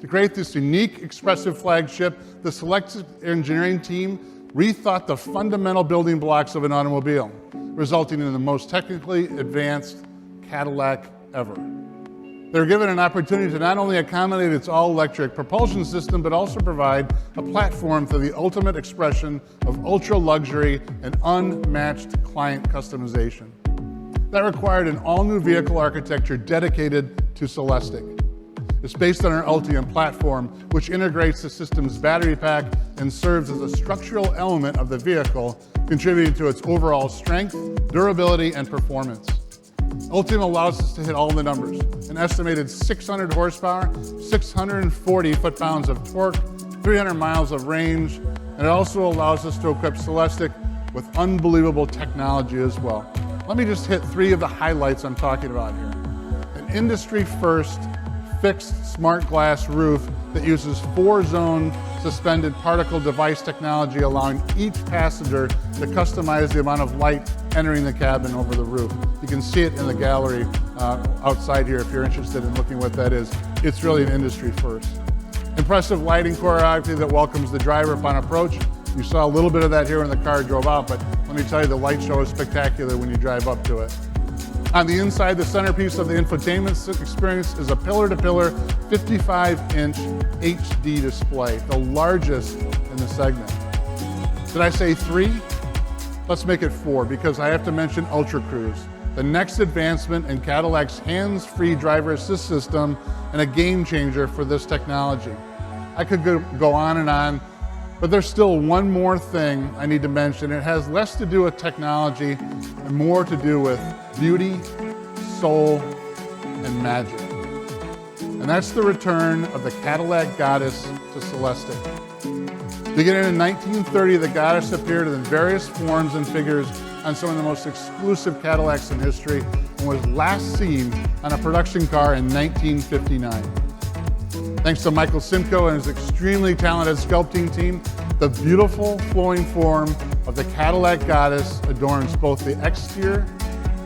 To create this unique, expressive flagship, the CELESTIQ engineering team rethought the fundamental building blocks of an automobile, resulting in the most technically advanced Cadillac ever. They were given an opportunity to not only accommodate its all-electric propulsion system, but also provide a platform for the ultimate expression of ultra-luxury and unmatched client customization. That required an all-new vehicle architecture dedicated to CELESTIQ. It's based on our Ultium platform, which integrates the system's battery pack and serves as a structural element of the vehicle, contributing to its overall strength, durability, and performance. Ultium allows us to hit all the numbers: an estimated 600 horsepower, 640 foot-pounds of torque, 300 miles of range, and it also allows us to equip CELESTIQ with unbelievable technology as well. Let me just hit three of the highlights I'm talking about here. An industry-first fixed smart glass roof that uses 4-zone suspended particle device technology, allowing each passenger to customize the amount of light entering the cabin over the roof. You can see it in the gallery outside here if you're interested in looking what that is. It's really an industry first. Impressive lighting choreography that welcomes the driver upon approach. You saw a little bit of that here when the car drove out, but let me tell you, the light show is spectacular when you drive up to it. On the inside, the centerpiece of the infotainment experience is a pillar-to-pillar 55-inch HD display, the largest in the segment. Did I say 3? Let's make it 4, because I have to mention Ultra Cruise, the next advancement in Cadillac's hands-free driver assist system and a game changer for this technology. I could go on and on, but there's still one more thing I need to mention. It has less to do with technology and more to do with beauty, soul, and magic. And that's the return of the Cadillac Goddess to CELESTIQ. Beginning in 1930, the Goddess appeared in various forms and figures on some of the most exclusive Cadillacs in history and was last seen on a production car in 1959. Thanks to Michael Simcoe and his extremely talented sculpting team, the beautiful flowing form of the Cadillac Goddess adorns both the exterior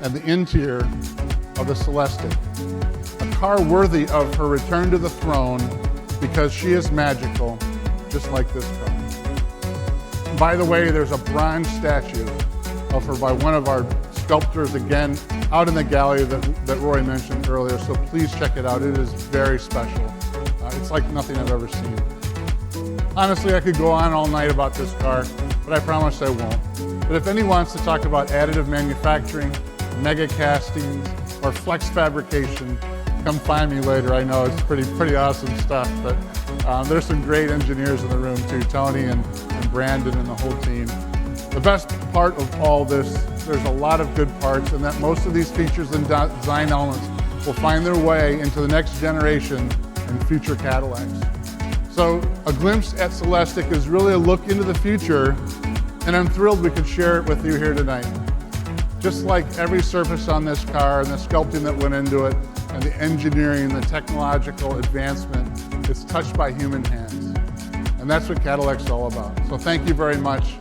and the interior of the CELESTIQ. A car worthy of her return to the throne because she is magical, just like this car. And by the way, there's a bronze statue of her by one of our sculptors, again, out in the gallery that Roy mentioned earlier, so please check it out. It is very special. It's like nothing I've ever seen. Honestly, I could go on all night about this car, but I promise I won't. But if anyone wants to talk about additive manufacturing, mega castings, or flex fabrication, come find me later. I know it's pretty awesome stuff, but there's some great engineers in the room too, Tony and Brandon and the whole team. The best part of all this, there's a lot of good parts, and that most of these features and design elements will find their way into the next generation and future Cadillacs. So a glimpse at CELESTIQ is really a look into the future, and I'm thrilled we could share it with you here tonight. Just like every surface on this car and the sculpting that went into it, and the engineering, the technological advancement, it's touched by human hands. And that's what Cadillac's all about. So thank you very much.